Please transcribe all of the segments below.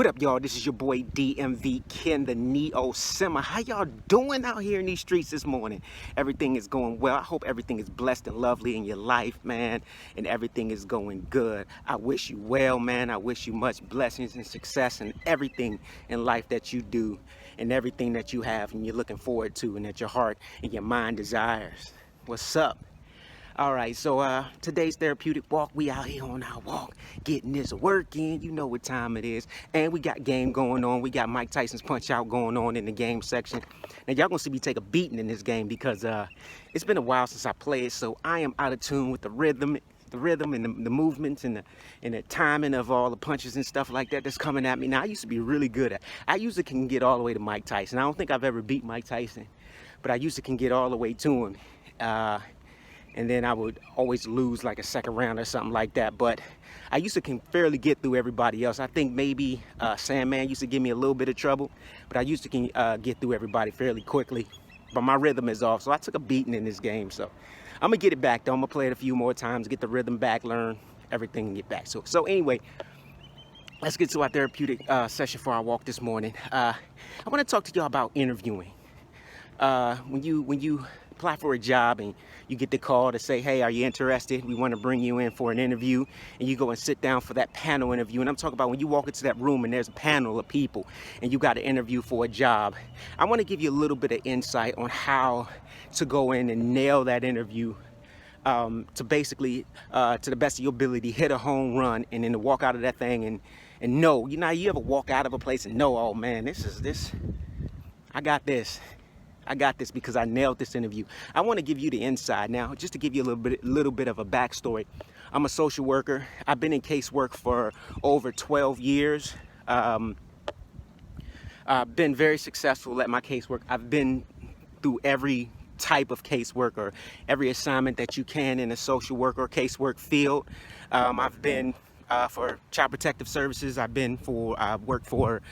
What up, y'all? This is your boy DMV Ken, the Neo Simmer. How y'all doing out here in these streets this morning? Everything is going well. I hope everything is blessed and lovely in your life, man, and everything is going good. I wish you well, man. I wish you much blessings and success in everything in life that you do and everything that you have and you're looking forward to and that your heart and your mind desires. What's up? All right, so today's therapeutic walk, we out here on our walk, getting this work in. You know what time it is. And we got game going on. We got Mike Tyson's Punch Out going on in the game section. Now, y'all gonna see me take a beating in this game because it's been a while since I played, so I am out of tune with the rhythm and the movements and the timing of all the punches and stuff like that that's coming at me. Now, I used to be really good at. I usually can get all the way to Mike Tyson. I don't think I've ever beat Mike Tyson, but I used to can get all the way to him. And then I would always lose like a second round or something like that. But I used to can fairly get through everybody else. I think maybe Sandman used to give me a little bit of trouble, but I used to can get through everybody fairly quickly. But my rhythm is off, so I took a beating in this game. So I'm gonna get it back though. I'm gonna play it a few more times, get the rhythm back, learn everything, and get back. So anyway, let's get to our therapeutic session for our walk this morning. I want to talk to y'all about interviewing. When you apply for a job and you get the call to say, hey, are you interested? We want to bring you in for an interview, and you go and sit down for that panel interview. And I'm talking about when you walk into that room and there's a panel of people and you got to interview for a job. I want to give you a little bit of insight on how to go in and nail that interview to basically, to the best of your ability, hit a home run, and then to walk out of that thing and know, you ever walk out of a place and know, oh man, I got this because I nailed this interview. I want to give you the inside now, just to give you a little bit of a backstory. I'm a social worker. I've been in casework for over 12 years. I've been very successful at my casework. I've been through every type of casework or every assignment that you can in a social work or casework field. I've been for Child Protective Services. I've worked for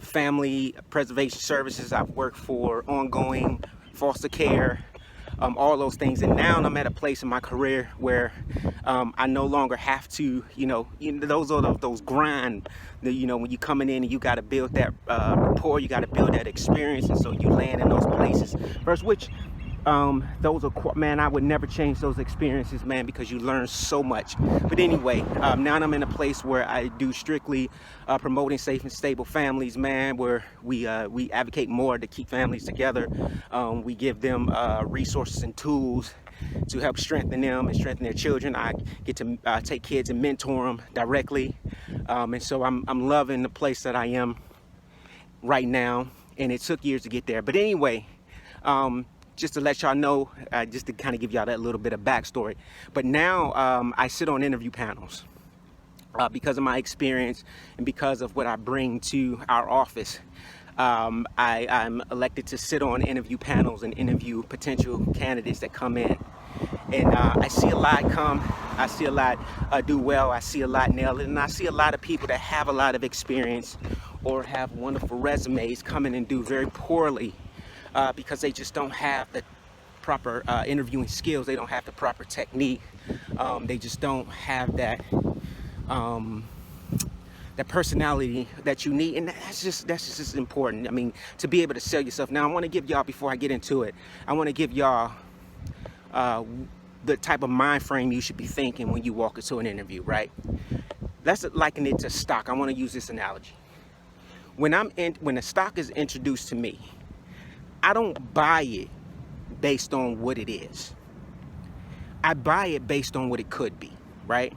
family preservation services. I've worked for ongoing foster care, all those things. And now I'm at a place in my career where I no longer have to, those are those grind, when you coming in and you got to build that rapport, you got to build that experience. And so you land in those places. First, which those are, man, I would never change those experiences, man, because you learn so much. But anyway, now I'm in a place where I do strictly promoting safe and stable families, man, where we advocate more to keep families together. We give them resources and tools to help strengthen them and strengthen their children. I get to take kids and mentor them directly. And so I'm loving the place that I am right now. And it took years to get there. But anyway, just to let y'all know, just to kind of give y'all that little bit of backstory. But now I sit on interview panels because of my experience and because of what I bring to our office. I'm elected to sit on interview panels and interview potential candidates that come in. And I see a lot come, I see a lot do well, I see a lot nail it, and I see a lot of people that have a lot of experience or have wonderful resumes come in and do very poorly. Because they just don't have the proper interviewing skills. They don't have the proper technique. They just don't have that that personality that you need, and that's just important. I mean, to be able to sell yourself. Now, I want to give y'all, before I get into it, I want to give y'all the type of mind frame you should be thinking when you walk into an interview, right? Let's liken it to stock. I want to use this analogy. When a stock is introduced to me, I don't buy it based on what it is. I buy it based on what it could be, right?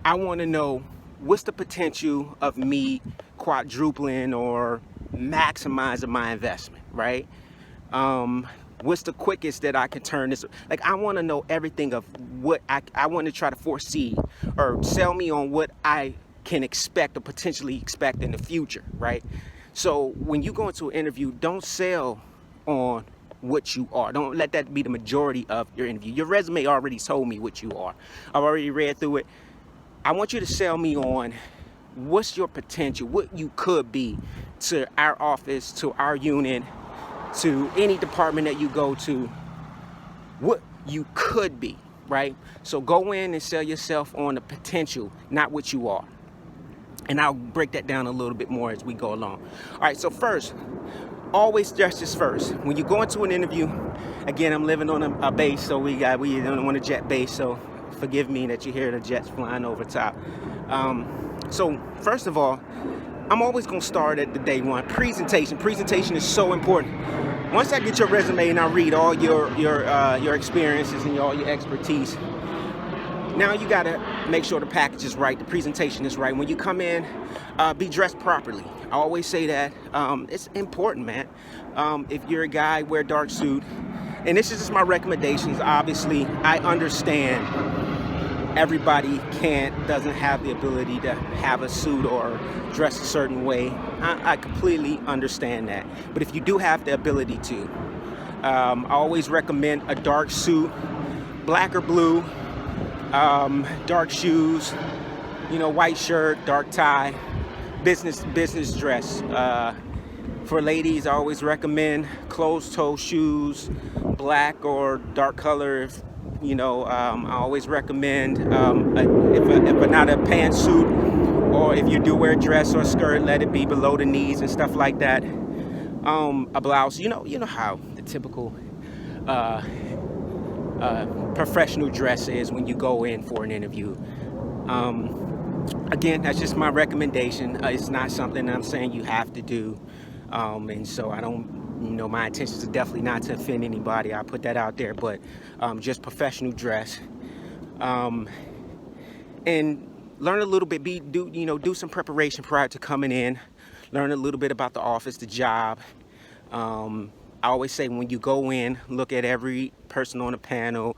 I want to know what's the potential of me quadrupling or maximizing my investment, right? What's the quickest that I can turn this? Like, I want to know everything of what I want to try to foresee or sell me on what I can expect or potentially expect in the future, right? So when you go into an interview, don't sell on what you are. Don't let that be the majority of your interview. Your resume already told me what you are. I've already read through it. I want you to sell me on what's your potential, what you could be to our office, to our unit, to any department that you go to, what you could be, right? So go in and sell yourself on the potential, not what you are. And I'll break that down a little bit more as we go along. All right, so first, always justice first. When you go into an interview, again, I'm living on a base, so we don't want a jet base, so forgive me that you hear the jets flying over top. So first of all, I'm always gonna start at the day one. Presentation. Presentation is so important. Once I get your resume and I read all your experiences and all your expertise, now you gotta make sure the package is right, the presentation is right. When you come in, be dressed properly. I always say that. It's important, man. If you're a guy, wear a dark suit. And this is just my recommendations. Obviously, I understand everybody doesn't have the ability to have a suit or dress a certain way. I completely understand that. But if you do have the ability to, I always recommend a dark suit, black or blue, dark shoes, white shirt, dark tie, business dress. For ladies, I always recommend closed-toe shoes, black or dark color. I always recommend if not a pantsuit, or if you do wear a dress or a skirt, let it be below the knees and stuff like that. A blouse. You know how the typical professional dress is when you go in for an interview. Again, that's just my recommendation. It's not something I'm saying you have to do. And so I don't, my intentions are definitely not to offend anybody. I put that out there, but just professional dress. And learn a little bit, do some preparation prior to coming in. Learn a little bit about the office, the job. I always say when you go in, look at every person on the panel,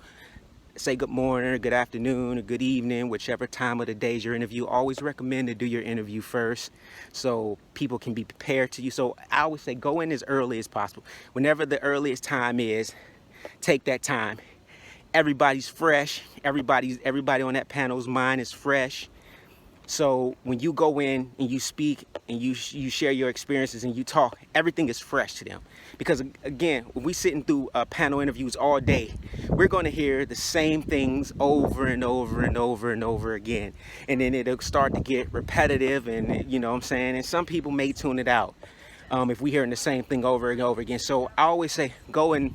say good morning, or good afternoon, or good evening, whichever time of the day is your interview. Always recommend to do your interview first so people can be prepared to you. So I always say go in as early as possible. Whenever the earliest time is, take that time. Everybody's fresh. Everybody on that panel's mind is fresh. So when you go in and you speak and you share your experiences and you talk, everything is fresh to them. Because again, when we sitting through panel interviews all day, we're going to hear the same things over and over and over and over again. And then it'll start to get repetitive, and you know what I'm saying? And some people may tune it out if we hearing the same thing over and over again. So I always say go in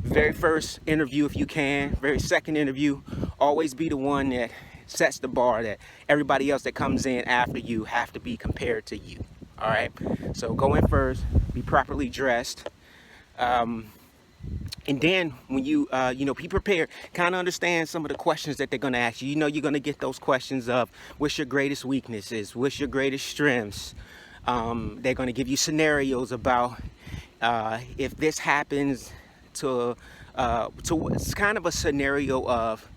very first interview if you can, very second interview, always be the one that sets the bar that everybody else that comes in after you have to be compared to you. All right, so go in first, be properly dressed, and then when you be prepared, kind of understand some of the questions that they're going to ask you. You're going to get those questions of what's your greatest weaknesses, what's your greatest strengths. They're going to give you scenarios about if this happens to it's kind of a scenario of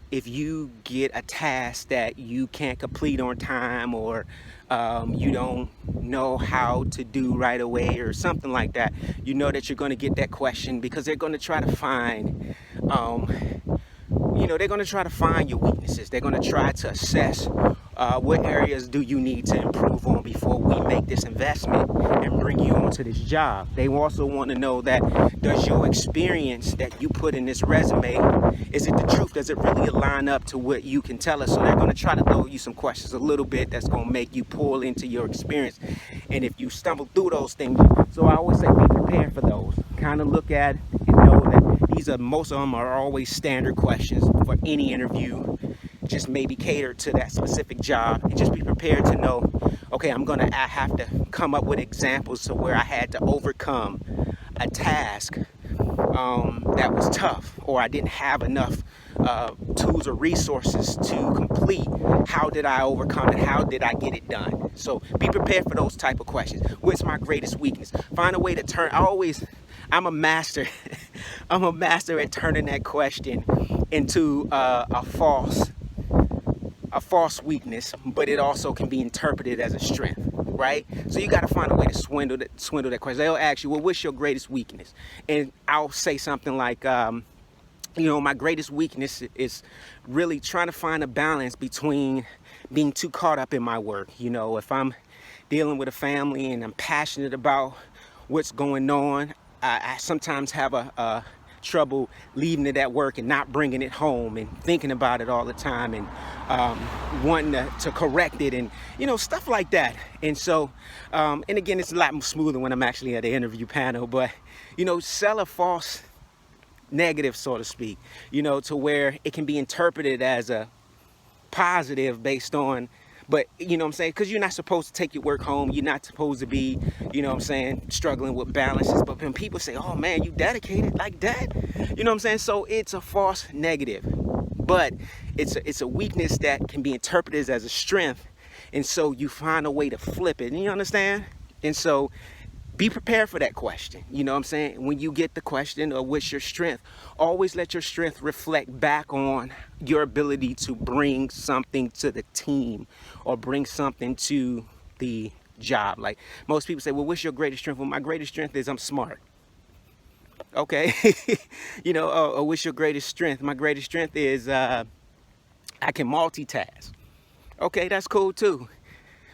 if you get a task that you can't complete on time, or you don't know how to do right away or something like that, that you're going to get that question, because they're going to try to find they're going to try to find your weaknesses. They're going to try to assess what areas do you need to improve on before we make this investment and bring you onto this job. They also want to know that, does your experience that you put in this resume, is it the truth? Does it really line up to what you can tell us? So they're going to try to throw you some questions a little bit that's going to make you pull into your experience. And if you stumble through those things, so I always say be prepared for those. Kind of look at and know that most of them are always standard questions for any interview. Just maybe cater to that specific job, and just be prepared to know, okay, I have to come up with examples to where I had to overcome a task that was tough, or I didn't have enough tools or resources to complete. How did I overcome it? How did I get it done? So be prepared for those type of questions. What's my greatest weakness? Find a way to turn. I'm a master. I'm a master at turning that question into a false weakness, but it also can be interpreted as a strength, right? So you got to find a way to swindle that question. They'll ask you, well, what's your greatest weakness? And I'll say something like, my greatest weakness is really trying to find a balance between being too caught up in my work. If I'm dealing with a family and I'm passionate about what's going on, I sometimes have trouble leaving it at work and not bringing it home and thinking about it all the time and wanting to correct it and, stuff like that. And so, and again, it's a lot smoother when I'm actually at the interview panel, but, sell a false negative, so to speak, to where it can be interpreted as a positive based on, but what I'm saying, because you're not supposed to take your work home, you're not supposed to be, struggling with balances. But when people say, oh man, you dedicated like that, so it's a false negative, but it's a weakness that can be interpreted as a strength, and so you find a way to flip it, you understand? And so be prepared for that question. When you get the question of what's your strength, always let your strength reflect back on your ability to bring something to the team or bring something to the job. Like most people say, well, what's your greatest strength? Well, my greatest strength is I'm smart. Okay. Or what's your greatest strength? My greatest strength is I can multitask. Okay, that's cool too.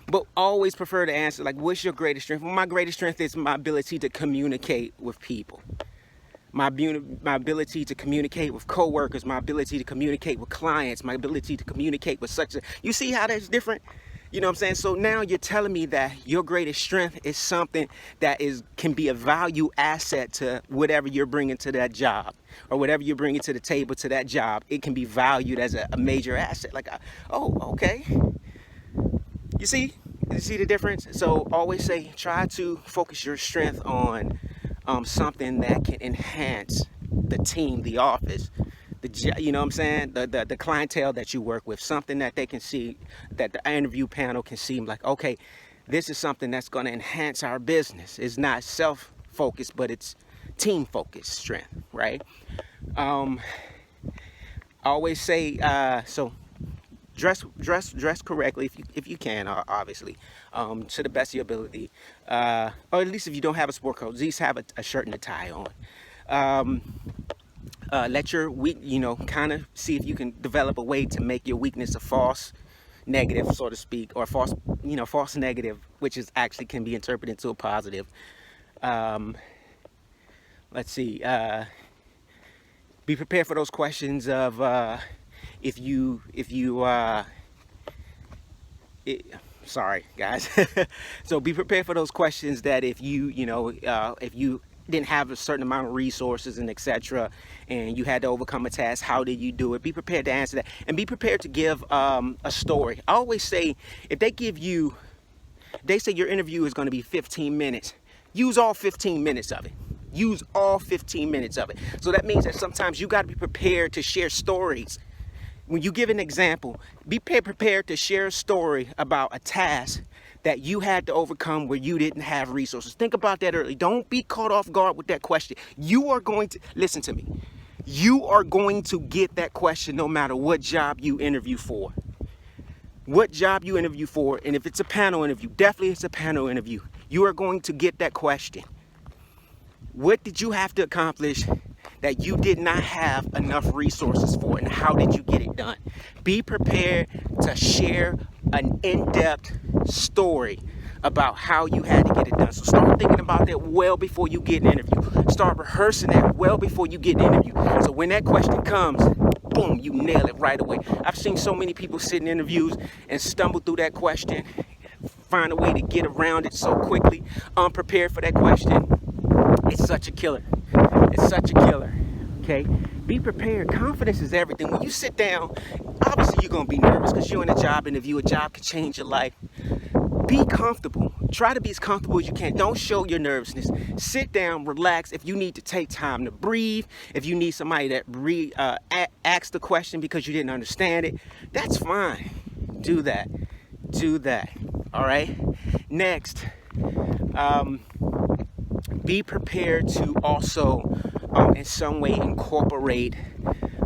But always prefer to answer like, what's your greatest strength? Well, my greatest strength is my ability to communicate with people. My ability to communicate with coworkers, my ability to communicate with clients, my ability to communicate with you see how that's different? So now you're telling me that your greatest strength is something that can be a value asset to whatever you're bringing to that job or whatever you're bringing to the table to that job. It can be valued as a major asset. Like, oh, okay. You see the difference? So always say, try to focus your strength on something that can enhance the team, the office, the clientele that you work with, something that they can see, that the interview panel can see like, okay, this is something that's going to enhance our business. It's not self-focused, but it's team-focused strength, right? I always say, dress correctly if you can, obviously, to the best of your ability, or at least if you don't have a sport coat, at least have a shirt and a tie on. Let your kind of see if you can develop a way to make your weakness a false negative, so to speak, or false negative, which is actually can be interpreted into a positive. Let's see. Be prepared for those questions of sorry guys. So be prepared for those questions that if you didn't have a certain amount of resources and etc., and you had to overcome a task, how did you do it? Be prepared to answer that, and be prepared to give a story. I always say, if they say your interview is going to be 15 minutes, use all 15 minutes of it. Use all 15 minutes of it. So that means that sometimes you got to be prepared to share stories. When you give an example, be prepared to share a story about a task that you had to overcome where you didn't have resources. Think about that early. Don't be caught off guard with that question. You are going to, listen to me, you are going to get that question no matter what job you interview for. What job you interview for, and if it's a panel interview, definitely it's a panel interview. You are going to get that question. What did you have to accomplish that you did not have enough resources for, and how did you get it done? Be prepared to share an in-depth story about how you had to get it done. So start thinking about that well before you get an interview. Start rehearsing that well before you get an interview. So when that question comes, boom, you nail it right away. I've seen so many people sit in interviews and stumble through that question, find a way to get around it so quickly, unprepared for that question. It's such a killer. It's such a killer. Okay? Be prepared. Confidence is everything. When you sit down, obviously you're going to be nervous because you're in a job interview. A job could change your life. Be comfortable. Try to be as comfortable as you can. Don't show your nervousness. Sit down, relax. If you need to take time to breathe, if you need somebody that asks the question because you didn't understand it, that's fine. Do that. Do that. All right? Next, be prepared to also in some way incorporate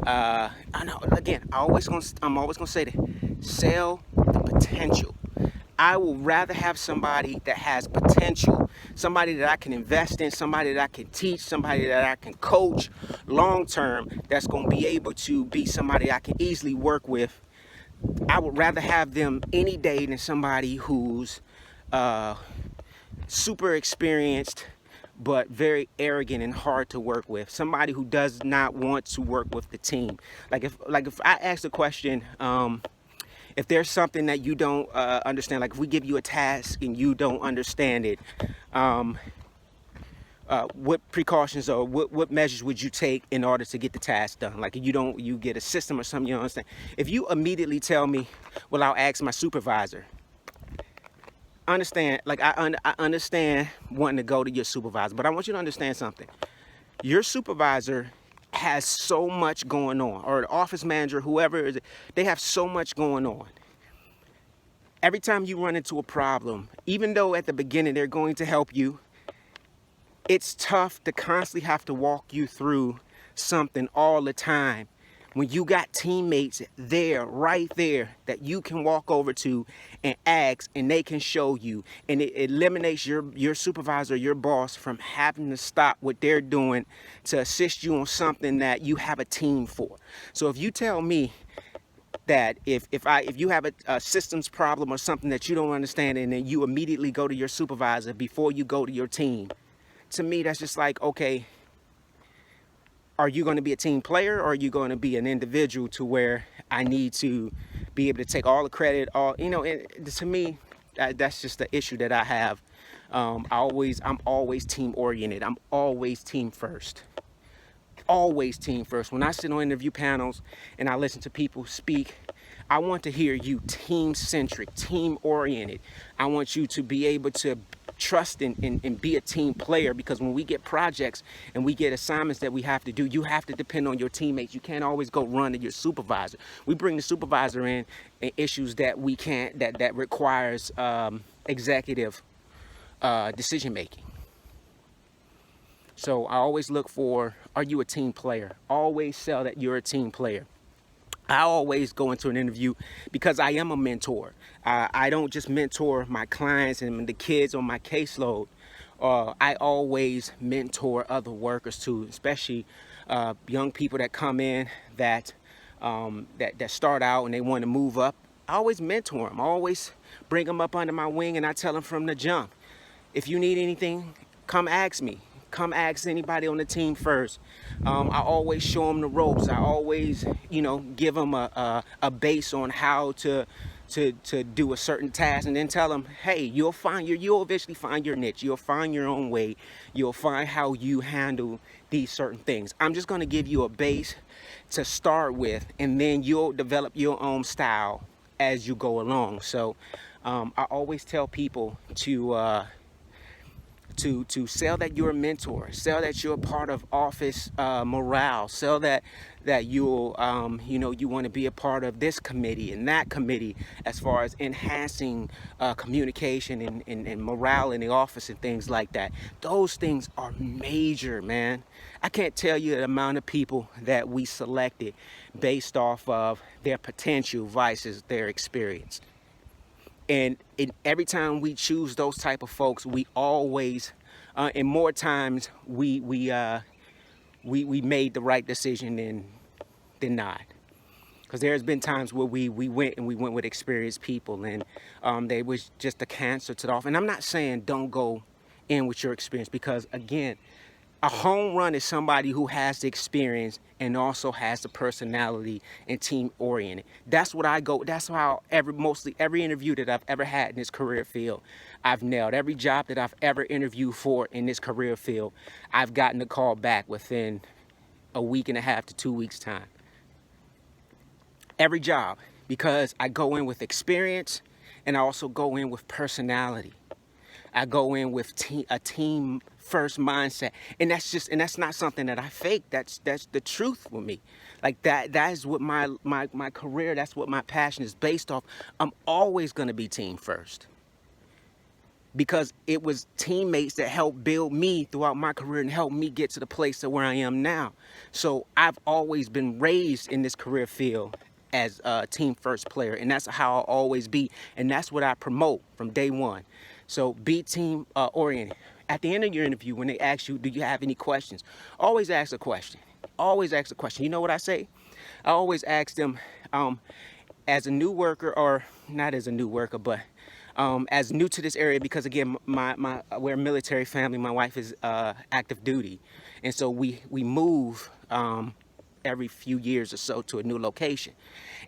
I know, again, I'm always gonna say that, sell the potential. I will rather have somebody that has potential, somebody that I can invest in, somebody that I can teach, somebody that I can coach long term, that's going to be able to be somebody I can easily work with. I would rather have them any day than somebody who's super experienced but very arrogant and hard to work with. Somebody who does not want to work with the team. Like if I ask a question, if there's something that you don't understand, like if we give you a task and you don't understand it, what precautions or what measures would you take in order to get the task done? Like you get a system or something you don't understand. If you immediately tell me, well, I'll ask my supervisor. Understand, like I understand wanting to go to your supervisor, but I want you to understand something. Your supervisor has so much going on, or the office manager, whoever is it, they have so much going on. Every time you run into a problem, even though at the beginning they're going to help you, it's tough to constantly have to walk you through something all the time when you got teammates there, right there, that you can walk over to and ask, and they can show you. And it eliminates your supervisor, your boss, from having to stop what they're doing to assist you on something that you have a team for. So if you tell me that if you have a systems problem or something that you don't understand, and then you immediately go to your supervisor before you go to your team, to me that's just like, okay, are you going to be a team player, or are you going to be an individual to where I need to be able to take all the credit, to me, that's just the issue that I have. I'm always team oriented. I'm always team first. Always team first. When I sit on interview panels and I listen to people speak, I want to hear you team centric, team oriented. I want you to be able to trust and be a team player, because when we get projects and we get assignments that we have to do, you have to depend on your teammates. You can't always go run to your supervisor. We bring the supervisor in issues that we can't, that requires executive decision making. So I always look for, are you a team player? Always sell that you're a team player. I always go into an interview because I am a mentor. I don't just mentor my clients and the kids on my caseload. I always mentor other workers too, especially young people that come in that start out and they want to move up. I always mentor them. I always bring them up under my wing, and I tell them from the jump, if you need anything, come ask me. Come ask anybody on the team first. I always show them the ropes. I always, give them a base on how to do a certain task, and then tell them, hey, you'll eventually find your niche. You'll find your own way. You'll find how you handle these certain things. I'm just going to give you a base to start with, and then you'll develop your own style as you go along. So I always tell people to sell that you're a mentor, sell that you're a part of office morale, sell that you'll, you want to be a part of this committee and that committee, as far as enhancing communication and morale in the office and things like that. Those things are major, man. I can't tell you the amount of people that we selected based off of their potential versus their experience. And every time we choose those type of folks, we always, and more times, we made the right decision than not. Because there's been times where we went with experienced people, and they was just a cancer to the office. And I'm not saying don't go in with your experience, because again, a home run is somebody who has the experience and also has the personality and team oriented. That's what I go. That's how mostly every interview that I've ever had in this career field, I've nailed. Every job that I've ever interviewed for in this career field, I've gotten the call back within a week and a half to 2 weeks time. Every job, because I go in with experience, and I also go in with personality. I go in with a team first mindset, and that's not something that I fake. That's the truth with me. Like that is what my career, that's what my passion is based off. I'm always going to be team first, because it was teammates that helped build me throughout my career and helped me get to the place of where I am now. So I've always been raised in this career field as a team first player, and that's how I'll always be, and that's what I promote from day one. So be team oriented. At the end of your interview, when they ask you, do you have any questions? Always ask a question. Always ask a question. You know what I say? I always ask them, as a new worker, or not as a new worker, but as new to this area, because again, we're a military family. My wife is active duty, and so we move every few years or so to a new location.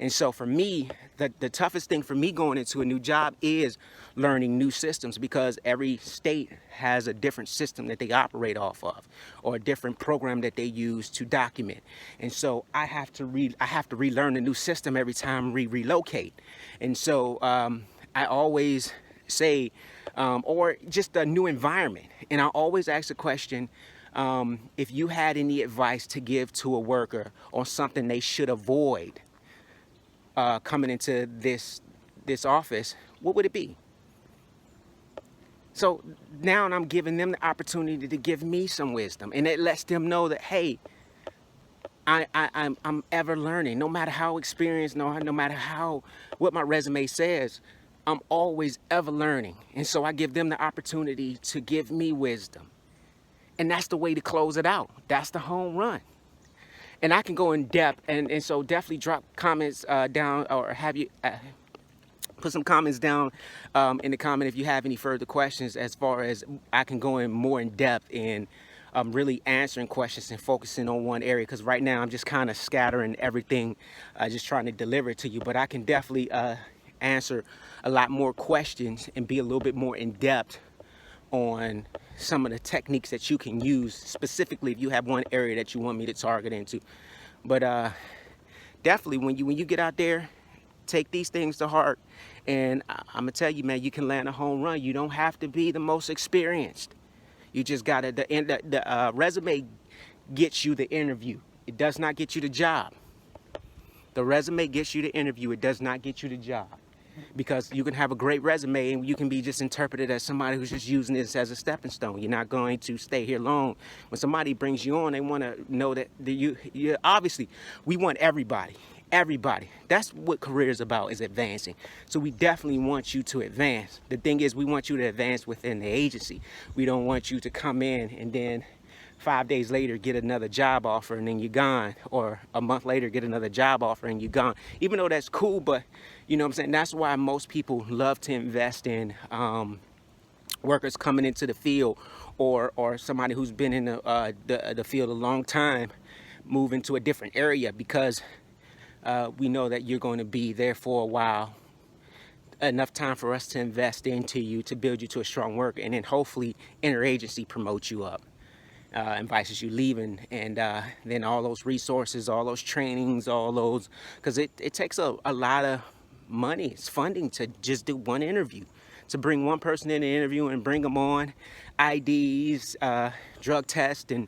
And so for me, the toughest thing for me going into a new job is learning new systems, because every state has a different system that they operate off of, or a different program that they use to document. And so I have to relearn a new system every time we relocate. And so I always say, or just a new environment. And I always ask the question, if you had any advice to give to a worker on something they should avoid coming into this office, what would it be? So now I'm giving them the opportunity to give me some wisdom, and it lets them know that, hey, I'm ever learning. No matter how experienced, no matter what my resume says, I'm always ever learning. And so I give them the opportunity to give me wisdom. And that's the way to close it out. That's the home run. And I can go in depth, and so definitely drop comments down, or have you put some comments down in the comment if you have any further questions, as far as I can go in more in depth in really answering questions and focusing on one area, because right now I'm just kind of scattering everything, just trying to deliver it to you. But I can definitely answer a lot more questions and be a little bit more in depth on some of the techniques that you can use, specifically if you have one area that you want me to target into. But definitely when you get out there, take these things to heart, and I'm gonna tell you, man, you can land a home run. You don't have to be the most experienced. You just gotta, the resume gets you the interview. It does not get you the job. The resume gets you the interview. It does not get you the job. Because you can have a great resume and you can be just interpreted as somebody who's just using this as a stepping stone. You're not going to stay here long. When somebody brings you on, they want to know that you obviously, we want everybody. That's what career is about, is advancing. So we definitely want you to advance. The thing is, we want you to advance within the agency. We don't want you to come in and then 5 days later get another job offer and then you're gone, or a month later get another job offer and you're gone. Even though that's cool, but you know what I'm saying, that's why most people love to invest in workers coming into the field, or somebody who's been in the field a long time, move into a different area, because we know that you're going to be there for a while, enough time for us to invest into you, to build you to a strong worker, and then hopefully interagency promotes you up. Invites you leaving, and then all those resources, all those trainings, all those, because it takes a lot of money, it's funding, to just do one interview, to bring one person in an interview and bring them on, IDs, drug test, and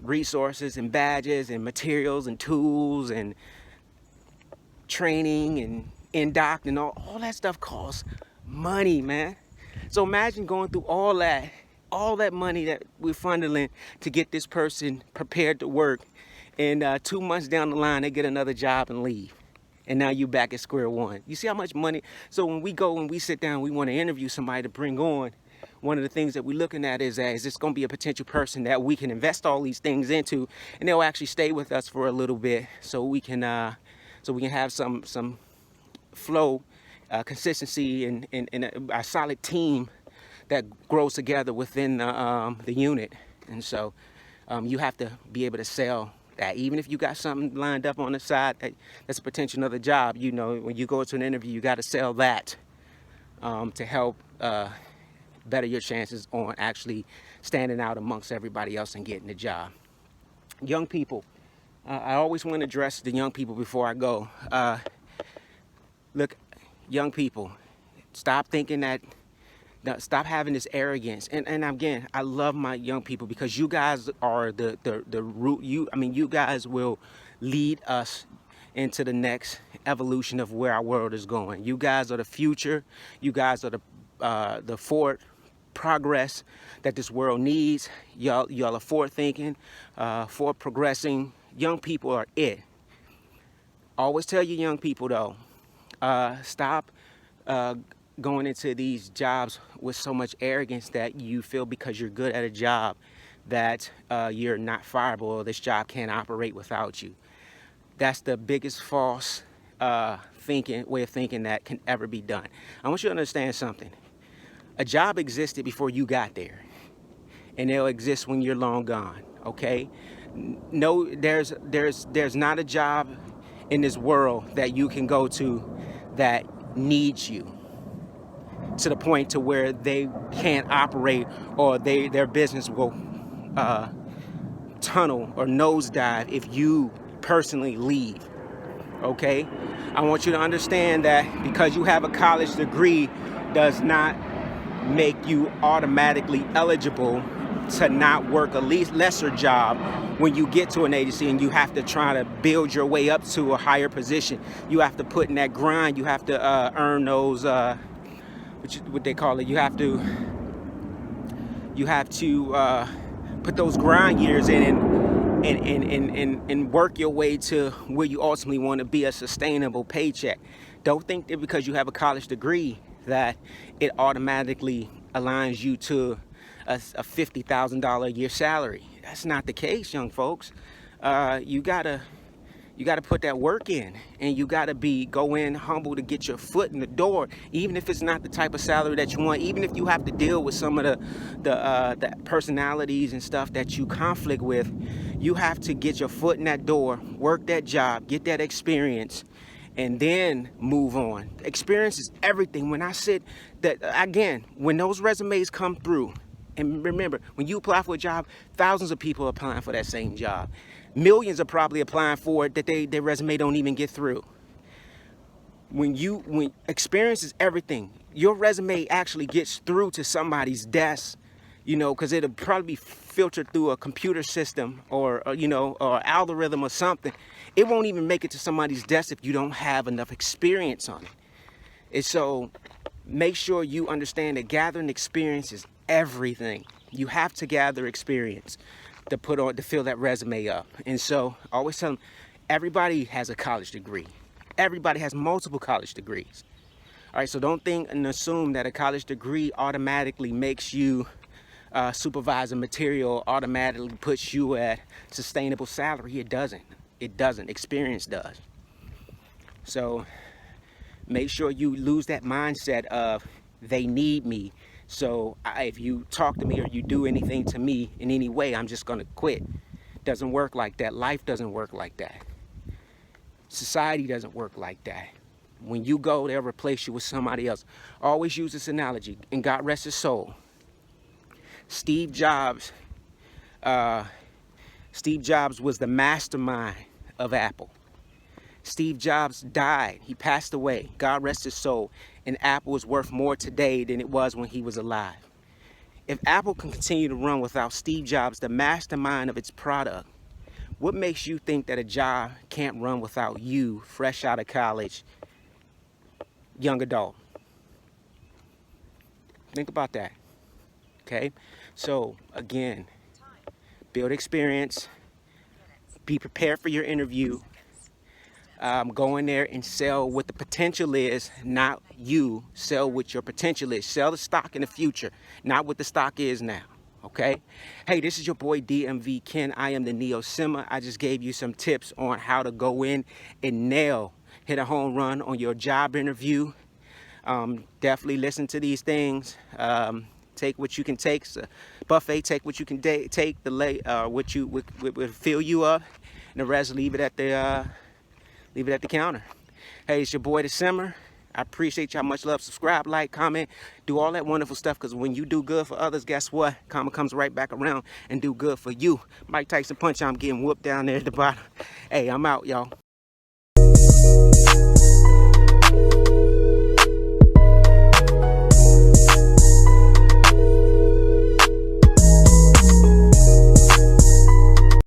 resources and badges and materials and tools and training and in-doc, and all that stuff costs money, man. So imagine going through all that money that we're funneling to get this person prepared to work, and 2 months down the line they get another job and leave, and now you back at square one. You see how much money? So when we sit down, we want to interview somebody to bring on, one of the things that we're looking at is this going to be a potential person that we can invest all these things into, and they'll actually stay with us for a little bit, so we can have some flow, consistency, and a solid team that grows together within the unit. And so you have to be able to sell that. Even if you got something lined up on the side that's a potential another job, you know, when you go to an interview, you got to sell that to help better your chances on actually standing out amongst everybody else and getting the job. Young people, I always want to address the young people before I go. Look, young people, stop thinking that, stop having this arrogance. And again, I love my young people, because you guys are the root. You guys will lead us into the next evolution of where our world is going. You guys are the future. You guys are the forward progress that this world needs. Y'all are forward thinking, forward progressing. Young people are it. Always tell your young people though, stop going into these jobs with so much arrogance that you feel because you're good at a job that you're not fireable, or this job can't operate without you. That's the biggest false way of thinking that can ever be done. I want you to understand something. A job existed before you got there, and it'll exist when you're long gone. Okay? No, there's not a job in this world that you can go to that needs you to the point to where they can't operate, or their business will tunnel or nosedive if you personally leave. Okay? I want you to understand that because you have a college degree does not make you automatically eligible to not work a lesser job when you get to an agency and you have to try to build your way up to a higher position. You have to put in that grind. You have to earn those, what they call it. You have to put those grind years in and work your way to where you ultimately want to be, a sustainable paycheck. Don't think that because you have a college degree that it automatically aligns you to a $50,000 a year salary. That's not the case, young folks. You gotta put that work in, and you gotta go in humble to get your foot in the door, even if it's not the type of salary that you want, even if you have to deal with some of the personalities and stuff that you conflict with. You have to get your foot in that door, work that job, get that experience, and then move on. Experience is everything. When I said that, again, when those resumes come through, and remember, when you apply for a job, thousands of people are applying for that same job. Millions are probably applying for it that their resume don't even get through. When experience is everything, your resume actually gets through to somebody's desk, because it'll probably be filtered through a computer system or algorithm or something. It won't even make it to somebody's desk if you don't have enough experience on it. And so make sure you understand that gathering experience is everything. You have to gather experience to fill that resume up. And so I always tell them, everybody has a college degree. Everybody has multiple college degrees. All right, so don't think and assume that a college degree automatically makes you supervisor material, automatically puts you at sustainable salary. It doesn't. It doesn't. Experience does. So make sure you lose that mindset of they need me. So if you talk to me or you do anything to me in any way, I'm just going to quit. Doesn't work like that. Life doesn't work like that. Society doesn't work like that. When you go, they'll replace you with somebody else. Always use this analogy, and God rest his soul. Steve Jobs was the mastermind of Apple. Steve Jobs died. He passed away. God rest his soul. And Apple is worth more today than it was when he was alive. If Apple can continue to run without Steve Jobs, the mastermind of its product, what makes you think that a job can't run without you, fresh out of college, young adult? Think about that. Okay? So, again, build experience. Be prepared for your interview. Go in there and sell what the potential is, not you. Sell what your potential is. Sell the stock in the future, not what the stock is now. Okay? Hey, this is your boy DMV Ken. I am the Neo Simmer. I just gave you some tips on how to go in and hit a home run on your job interview. Definitely listen to these things. Take what you can take. So, buffet, take what you can take. What would fill you up, and the rest leave it at the counter. Hey, it's your boy the Simmer. I appreciate y'all. Much love. Subscribe, like, comment, do all that wonderful stuff, because when you do good for others, guess what? Karma comes right back around and do good for you. Mike Tyson punch. I'm getting whooped down there at the bottom. Hey, I'm out, y'all.